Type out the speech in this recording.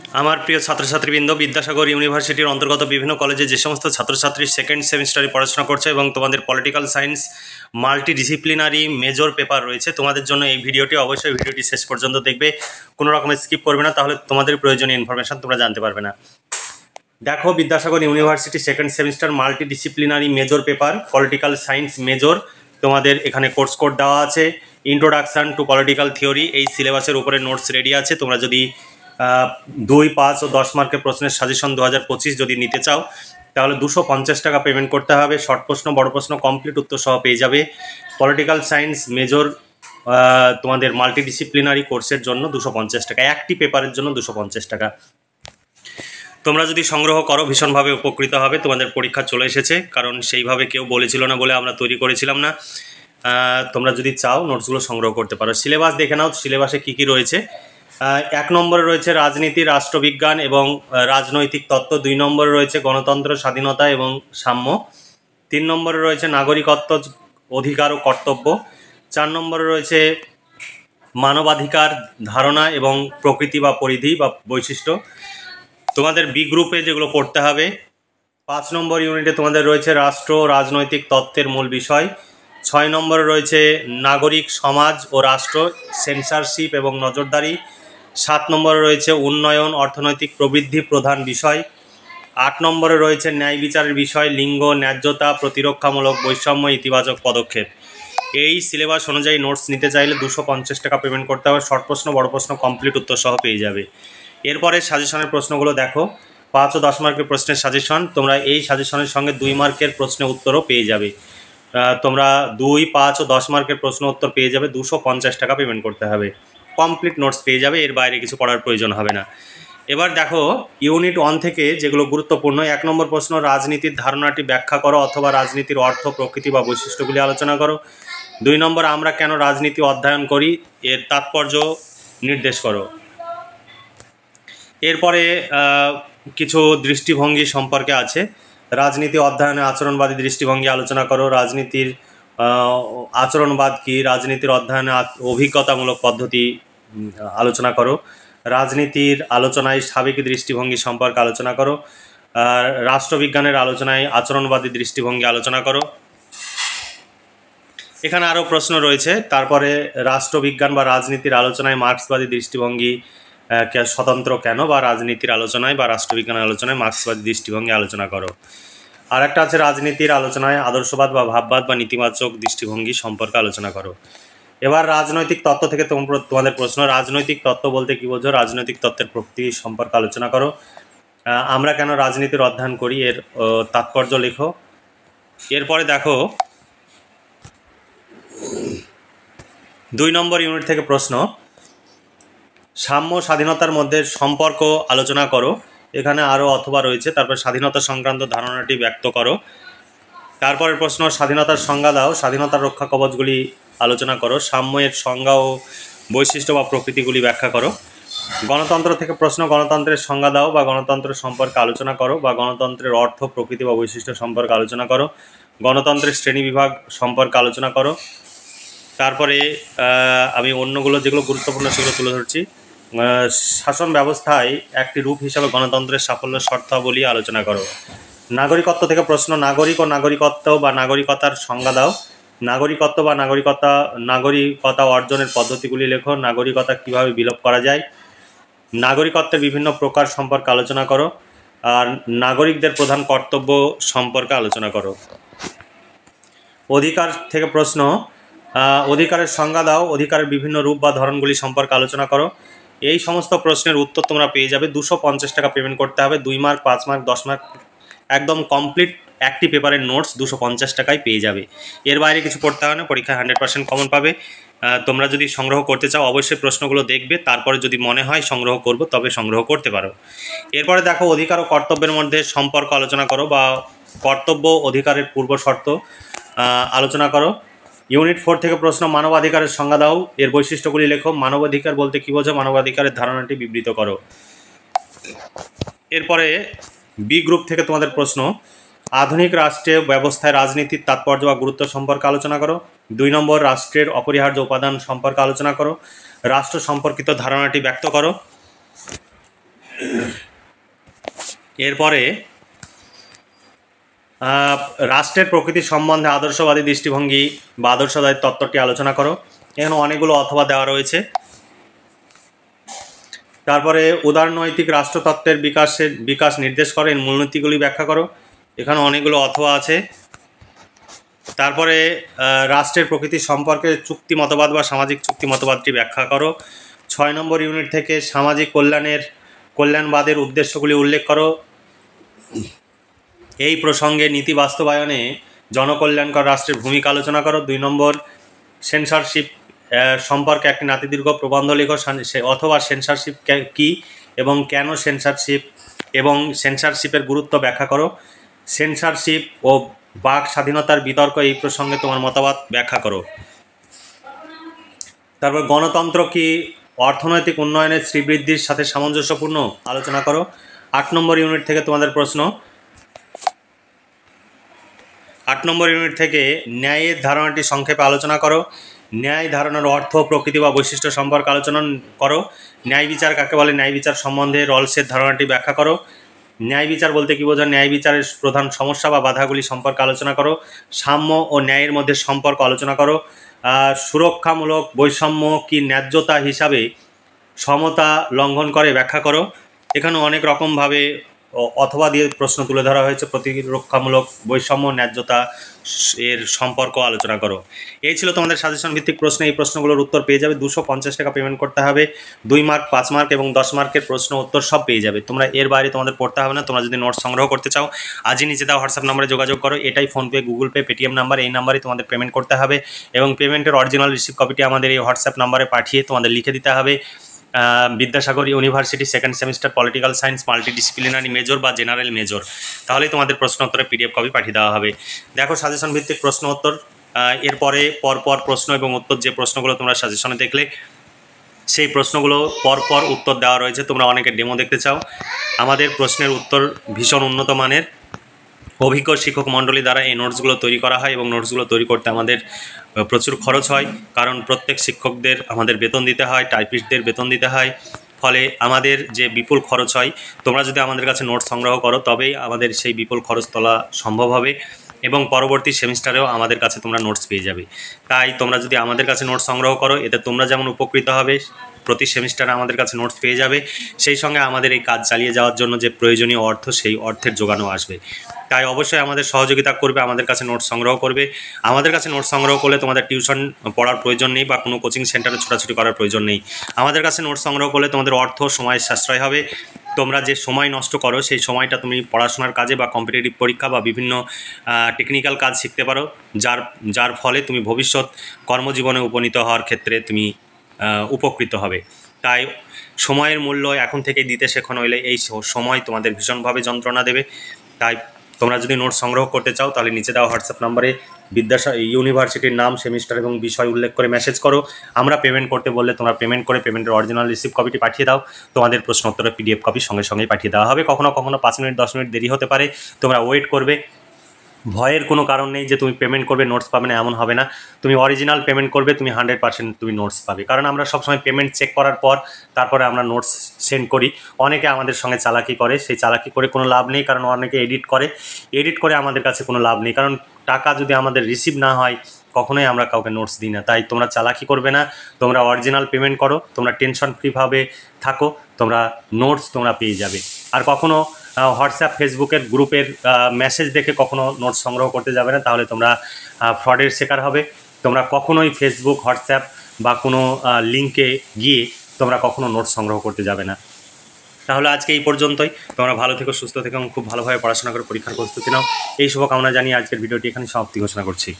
আমার প্রিয় ছাত্রছাত্রীবৃন্দ, বিদ্যাসাগর ইউনিভার্সিটির অন্তর্গত বিভিন্ন কলেজে যে সমস্ত ছাত্রছাত্রী সেকেন্ড সেমিস্টারে পড়াশোনা করছে এবং তোমাদের political science multidisciplinary major paper রয়েছে, তোমাদের জন্য এই ভিডিওটি অবশ্যই ভিডিওটি শেষ পর্যন্ত দেখবে, কোনো রকমের স্কিপ করবে না, তাহলে তোমাদের প্রয়োজনীয় ইনফরমেশান তোমরা জানতে পারবে না। দেখো, Vidyasagar university second semester multidisciplinary major paper political science major, তোমাদের এখানে কোর্স কোড দেওয়া আছে। ইন্ট্রোডাকশান টু পলিটিক্যাল থিওরি, এই সিলেবাসের উপরে নোটস রেডি আছে। তোমরা যদি 2, 5 ও 10 মার্কের প্রশ্নের সাজেশন 2025 যদি নিতে চাও, তাহলে 250 টাকা পেমেন্ট করতে হবে। শর্ট প্রশ্ন, বড় প্রশ্ন, কমপ্লিট উত্তর সহ পেয়ে যাবে। পলিটিক্যাল সায়েন্স মেজর তোমাদের মাল্টিডিসিপ্লিনারি কোর্সের জন্য 250 টাকা, একটি পেপারের জন্য 250 টাকা। তোমরা যদি সংগ্রহ করো ভীষণভাবে উপকৃত হবে। তোমাদের পরীক্ষা চলে এসেছে, কারণ সেইভাবে কেউ বলেছিল না বলে আমরা তৈরি করেছিলাম না। তোমরা যদি চাও নোটসগুলো সংগ্রহ করতে পারো। সিলেবাস দেখে নাও, সিলেবাসে কী কী রয়েছে। 1 নম্বরে রয়েছে রাজনীতি, রাষ্ট্রবিজ্ঞান এবং রাজনৈতিক তত্ত্ব। 2 নম্বরে রয়েছে গণতন্ত্র, স্বাধীনতা এবং সাম্য। 3 নম্বরে রয়েছে নাগরিকত্ব, অধিকার ও কর্তব্য। 4 নম্বরে রয়েছে মানবাধিকার, ধারণা এবং প্রকৃতি বা পরিধি বা বৈশিষ্ট্য। তোমাদের বি গ্রুপে যেগুলো পড়তে হবে, 5 নম্বর ইউনিটে তোমাদের রয়েছে রাষ্ট্র রাজনৈতিক তত্ত্বের মূল বিষয়। 6 নম্বরে রয়েছে নাগরিক সমাজ ও রাষ্ট্র, সেন্সারশিপ এবং নজরদারি। 7 নম্বরে রয়েছে উন্নয়ন, অর্থনৈতিক প্রবৃদ্ধি প্রধান বিষয়। 8 নম্বরে রয়েছে ন্যায় বিচারের বিষয়, লিঙ্গ, ন্যায্যতা, প্রতিরক্ষামূলক বৈষম্য, ইতিবাচক পদক্ষেপ। এই সিলেবাস অনুযায়ী নোটস নিতে চাইলে 250 টাকা পেমেন্ট করতে হবে। শর্ট প্রশ্ন, বড় প্রশ্ন, কমপ্লিট উত্তর সহ পেয়ে যাবে। এরপরে সাজেশনের প্রশ্নগুলো দেখো। 5 ও 10 মার্কের প্রশ্নের সাজেশন, তোমরা এই সাজেশনের সঙ্গে 2 মার্কের প্রশ্নের উত্তরও পেয়ে যাবে। তোমরা 2, 5 ও 10 মার্কের প্রশ্ন উত্তর পেয়ে যাবে। 250 টাকা পেমেন্ট করতে হবে। কমপ্লিট নোটস পেয়ে যাবে, এর বাইরে কিছু পড়ার প্রয়োজন হবে না। এবার দেখো, ইউনিট 1 থেকে যেগুলো গুরুত্বপূর্ণ। 1 নম্বর প্রশ্ন, রাজনীতির ধারণাটি ব্যাখ্যা করো অথবা রাজনীতির অর্থ, প্রকৃতি বা বৈশিষ্ট্যগুলি আলোচনা করো। 2 নম্বর, আমরা কেন রাজনীতি অধ্যয়ন করি, এর তাৎপর্য নির্দেশ করো। এরপরে কিছু দৃষ্টিভঙ্গি সম্পর্কে আছে। রাজনীতি অধ্যয়নে আচরণবাদী দৃষ্টিভঙ্গি আলোচনা করো। রাজনীতির আচরণবাদ কি, রাজনীতির অধ্যয়নে অভিজ্ঞতামূলক পদ্ধতি আলোচনা করো। রাজনীতির আলোচনায় সাবেকি দৃষ্টিভঙ্গি সম্পর্কে আলোচনা করো। রাষ্ট্রবিজ্ঞানের আলোচনায় আচরণবাদী দৃষ্টিভঙ্গি আলোচনা করো। এখানে আরও প্রশ্ন রয়েছে। তারপরে রাষ্ট্রবিজ্ঞান বা রাজনীতির আলোচনায় মার্ক্সবাদী দৃষ্টিভঙ্গি স্বতন্ত্র কেন, বা রাজনীতির আলোচনায় বা রাষ্ট্রবিজ্ঞানের আলোচনায় মার্ক্সবাদী দৃষ্টিভঙ্গি আলোচনা করো। আর একটা আছে রাজনীতির আলোচনায় আদর্শবাদ বা ভাববাদ বা নেতিবাচক দৃষ্টিভঙ্গি সম্পর্কে আলোচনা করো। এবার রাজনৈতিক তত্ত্ব থেকে তোমাদের প্রশ্ন, রাজনৈতিক তত্ত্ব বলতে কী বোঝো, রাজনৈতিক তত্ত্বের প্রকৃতি সম্পর্কে আলোচনা করো। আমরা কেন রাজনীতির অধ্যয়ন করি, এর তাৎপর্য লেখো। এরপরে দেখো, 2 নম্বর ইউনিট থেকে প্রশ্ন, সাম্য স্বাধীনতার মধ্যে সম্পর্ক আলোচনা করো। এখানে আরও অথবা রয়েছে। তারপর স্বাধীনতা সংক্রান্ত ধারণাটি ব্যক্ত করো। তারপরের প্রশ্ন, স্বাধীনতার সংজ্ঞা দাও, স্বাধীনতার রক্ষা কবচগুলি আলোচনা করো। সাম্যের সংজ্ঞা ও বৈশিষ্ট্য বা প্রকৃতিগুলি ব্যাখ্যা করো। গণতন্ত্র থেকে প্রশ্ন, গণতন্ত্রের সংজ্ঞা দাও বা গণতন্ত্র সম্পর্কে আলোচনা করো, বা গণতন্ত্রের অর্থ, প্রকৃতি বা বৈশিষ্ট্য সম্পর্কে আলোচনা করো। গণতন্ত্রের শ্রেণীবিভাগ সম্পর্কে আলোচনা করো। তারপরে আমি অন্যগুলো যেগুলো গুরুত্বপূর্ণ সেগুলো তুলে ধরছি। শাসন ব্যবস্থায় একটি রূপ হিসাবে গণতন্ত্রের সাফল্যের শর্তাবলী আলোচনা করো। নাগরিকত্ব থেকে প্রশ্ন, নাগরিক ও নাগরিকত্ব বা নাগরিকতার সংজ্ঞা দাও। নাগরিকত্ব বা নাগরিকতা অর্জনের পদ্ধতিগুলি লেখো। নাগরিকতা কীভাবে বিলোপ করা যায়। নাগরিকত্বের বিভিন্ন প্রকার সম্পর্কে আলোচনা করো। আর নাগরিকদের প্রধান কর্তব্য সম্পর্কে আলোচনা করো। অধিকার থেকে প্রশ্ন, অধিকারের সংজ্ঞা দাও। অধিকারের বিভিন্ন রূপ বা ধরনগুলি সম্পর্কে আলোচনা করো। এই সমস্ত প্রশ্নের উত্তর তোমরা পেয়ে যাবে। 250 টাকা পেমেন্ট করতে হবে। 2 মার্ক, 5 মার্ক, 10 মার্ক, একদম কমপ্লিট একটি পেপারের নোটস 250 টাকায় পেয়ে যাবে। এর বাইরে কিছু পড়তে হবে না, পরীক্ষায় 100% কমন পাবে। তোমরা যদি সংগ্রহ করতে চাও অবশ্যই প্রশ্নগুলো দেখবে, তারপরে যদি মনে হয় সংগ্রহ করব তবে সংগ্রহ করতে পারো। এরপরে দেখো, অধিকার ও কর্তব্যের মধ্যে সম্পর্ক আলোচনা করো, বা কর্তব্য অধিকারের পূর্ব শর্ত আলোচনা করো। ইউনিট 4 থেকে প্রশ্ন, মানবাধিকারের সংজ্ঞা দাও, এর বৈশিষ্ট্যগুলি লেখো। মানবাধিকার বলতে কী বোঝো, মানবাধিকারের ধারণাটি বিবৃত করো। এরপরে বি গ্রুপ থেকে তোমাদের প্রশ্ন, আধুনিক রাষ্ট্রীয় ব্যবস্থায় রাজনীতির তাৎপর্য বা গুরুত্ব সম্পর্কে আলোচনা করো। 2 নম্বর, রাষ্ট্রের অপরিহার্য উপাদান সম্পর্কে আলোচনা করো। রাষ্ট্র সম্পর্কিত ধারণাটি ব্যক্ত করো। এরপরে রাষ্ট্রের প্রকৃতি সম্বন্ধে আদর্শবাদী দৃষ্টিভঙ্গি বা আদর্শবাদী তত্ত্বটি আলোচনা করো। এখানে অনেকগুলো অথবা দেওয়া রয়েছে। তারপরে উদারনৈতিক রাষ্ট্রতত্ত্বের বিকাশ নির্দেশ করো, এর মূলনীতিগুলি ব্যাখ্যা করো। এখানে অনেকগুলো অথবা আছে। তারপরে রাষ্ট্রের প্রকৃতি সম্পর্কে চুক্তি মতবাদ বা সামাজিক চুক্তি মতবাদটি ব্যাখ্যা করো। 6 নম্বর ইউনিট থেকে সামাজিক কল্যাণবাদের উদ্দেশ্যগুলি উল্লেখ করো। এই প্রসঙ্গে নীতি বাস্তবায়নে জনকল্যাণকর রাষ্ট্রের ভূমিকা আলোচনা করো। 2 নম্বর সেন্সরশিপ সম্পর্কে একটি নাতিদীর্ঘ প্রবন্ধ লেখো, অথবা সেন্সরশিপ কী এবং কেন সেন্সরশিপ এবং সেন্সরশিপের গুরুত্ব ব্যাখ্যা করো। সেন্সরশিপ ও বাক স্বাধীনতার বিতর্ক, এই প্রসঙ্গে তোমার মতামত ব্যাখ্যা করো। তারপর গণতন্ত্র কি অর্থনৈতিক উন্নয়নের শ্রীবৃদ্ধির সাথে সামঞ্জস্যপূর্ণ, আলোচনা করো। 8 নম্বর ইউনিট থেকে তোমাদের প্রশ্ন। 8 নম্বর ইউনিট থেকে ন্যায়ের ধারণাটি সংক্ষেপে আলোচনা করো। ন্যায় ধারণার অর্থ, প্রকৃতি বা বৈশিষ্ট্য সম্পর্কে আলোচনা করো। ন্যায় বিচার কাকে বলে, ন্যায় বিচার সম্বন্ধে রলসের ধারণাটি ব্যাখ্যা করো। ন্যায় বিচার বলতে কী বোঝায়, ন্যায় বিচারের প্রধান সমস্যা বা বাধাগুলি সম্পর্কে আলোচনা করো। সাম্য ও ন্যায়ের মধ্যে সম্পর্ক আলোচনা করো। সুরক্ষামূলক বৈষম্য কি ন্যায্যতা হিসাবে সমতা লঙ্ঘন করে, ব্যাখ্যা করো। এখানে অনেক রকমভাবে অথবা দিয়ে প্রশ্ন তুলে ধরা হয়েছে। প্রতিরক্ষামূলক বৈষম্য, ন্যায্যতা এর সম্পর্ক আলোচনা করো। এই ছিল তোমাদের সাজেশন ভিত্তিক প্রশ্ন। এই প্রশ্নগুলোর উত্তর পেয়ে যাবে। 250 টাকা পেমেন্ট করতে হবে। 2 মার্ক, 5 মার্ক এবং 10 মার্কের প্রশ্ন উত্তর সব পেয়ে যাবে। তোমরা এর বাইরে তোমাদের পড়তে হবে না। তোমরা যদি নোটস সংগ্রহ করতে চাও আজই নিচে দাও হোয়াটসঅ্যাপ নম্বরে যোগাযোগ করো। এটাই PhonePe, Google pay, Paytm number, এই নাম্বারে তোমাদের পেমেন্ট করতে হবে এবং পেমেন্টের অরিজিনাল রিসিপ্ট কপিটি আমাদের এই হোয়াটসঅ্যাপ নাম্বারে পাঠিয়ে তোমাদের লিখে দিতে হবে Vidyasagar university second semester political science multidisciplinary major বা জেনারেল মেজর, তাহলেই তোমাদের প্রশ্ন উত্তরে পিডিএফ কপি পাঠিয়ে দেওয়া হবে। দেখো সাজেশন ভিত্তিক প্রশ্ন উত্তর, এরপরে পরপর প্রশ্ন এবং উত্তর, যে প্রশ্নগুলো তোমরা সাজেশনে দেখলে সেই প্রশ্নগুলো পরপর উত্তর দেওয়া রয়েছে। তোমরা অনেকে ডেমো দেখতে চাও। আমাদের প্রশ্নের উত্তর ভীষণ উন্নত মানের, অভিজ্ঞ শিক্ষক মণ্ডলী দ্বারা এই নোটসগুলো তৈরি করা হয় এবং নোটসগুলো তৈরি করতে আমাদের প্রচুর খরচ হয়, কারণ প্রত্যেক শিক্ষকদের আমাদের বেতন দিতে হয়, টাইপিস্টদের বেতন দিতে হয়, ফলে আমাদের যে বিপুল খরচ হয়। তোমরা যদি আমাদের কাছে নোটস সংগ্রহ করো তবেই আমাদের সেই বিপুল খরচ তোলা সম্ভব হবে এবং পরবর্তী সেমিস্টারেও আমাদের কাছে তোমরা নোটস পেয়ে যাবে। তাই তোমরা যদি আমাদের কাছে নোটস সংগ্রহ করো এতে তোমরা যেমন উপকৃত হবে, প্রতি সেমিস্টারে আমাদের কাছে নোটস পেয়ে যাবে, সেই সঙ্গে আমাদের এই কাজ চালিয়ে যাওয়ার জন্য যে প্রয়োজনীয় অর্থ সেই অর্থের যোগানও আসবে। তাই অবশ্যই আমাদের সহযোগিতা করবে, আমাদের কাছে নোটস সংগ্রহ করবে। আমাদের কাছে নোটস সংগ্রহ করলে তোমাদের টিউশন পড়ার প্রয়োজন নেই বা কোনো কোচিং সেন্টারে ছোটাছুটি করার প্রয়োজন নেই। আমাদের কাছে নোটস সংগ্রহ করলে তোমাদের অর্থ, সময় সাশ্রয় হবে। তোমরা যে সময় নষ্ট করো সেই সময়টা তুমি পড়াশোনার কাজে বা কম্পিটিটিভ পরীক্ষা বা বিভিন্ন টেকনিক্যাল কাজ শিখতে পারো, যার ফলে তুমি ভবিষ্যৎ কর্মজীবনে উপনীত হওয়ার ক্ষেত্রে তুমি উপকৃত হবে। তাই সময়ের মূল্য এখন থেকেই দিতে শেখো, নইলে এই সময় তোমাদের ভীষণভাবে যন্ত্রণা দেবে। তাই তোমরা যদি নোট সংগ্রহ করতে চাও তাহলে নিচে দেওয়া হোয়াটসঅ্যাপ নম্বরে ইউনিভার্সিটির নাম, সেমিস্টার এবং বিষয় উল্লেখ করে মেসেজ করো। আমরা পেমেন্ট করতে বললে তোমরা পেমেন্ট করে পেমেন্টের অরিজিনাল রিসিপ্ট কপিটি পাঠিয়ে দাও। তোমাদের প্রশ্ন উত্তরের পিডিএফ কপি সঙ্গে সঙ্গেই পাঠিয়ে দেওয়া হবে। কখনো কখনো 5 মিনিট 10 মিনিট দেরি হতে পারে, তোমরা ওয়েট করবে। ভয়ের কোনো কারণ নেই যে তুমি পেমেন্ট করবে নোটস পাবে না, এমন হবে না। তুমি অরিজিনাল পেমেন্ট করবে, তুমি 100% তুমি নোটস পাবে, কারণ আমরা সবসময় পেমেন্ট চেক করার পর তারপরে আমরা নোটস সেন্ড করি। অনেকে আমাদের সঙ্গে চালাকি করে, সেই চালাকি করে কোনো লাভ নেই, কারণ অনেকে এডিট করে আমাদের কাছে কোনো লাভ নেই, কারণ টাকা যদি আমাদের রিসিভ না হয় কখনোই আমরা কাউকে নোটস দিই না। তাই তোমরা চালাকি করবে না, তোমরা অরিজিনাল পেমেন্ট করো, তোমরা টেনশন ফ্রিভাবে থাকো, তোমরা নোটস তোমরা পেয়ে যাবে। আর কখনো হোয়াটসঅ্যাপ, ফেসবুকের গ্রুপের মেসেজ দেখে কখনো নোটস সংগ্রহ করতে যাবে না, তাহলে তোমরা ফ্রডের শিকার হবে। তোমরা কখনোই ফেসবুক, হোয়াটসঅ্যাপ বা কোনো লিঙ্কে গিয়ে তোমরা কখনো নোটস সংগ্রহ করতে যাবে না। তাহলে আজকে এই পর্যন্তই। তোমরা ভালো থেকো, সুস্থ থেকো এবং খুব ভালোভাবে পড়াশোনা করে পরীক্ষার প্রস্তুতি নাও। এই শুভকামনা জানিয়ে আজকের ভিডিওটি এখানে সমাপ্তি ঘোষণা করছি।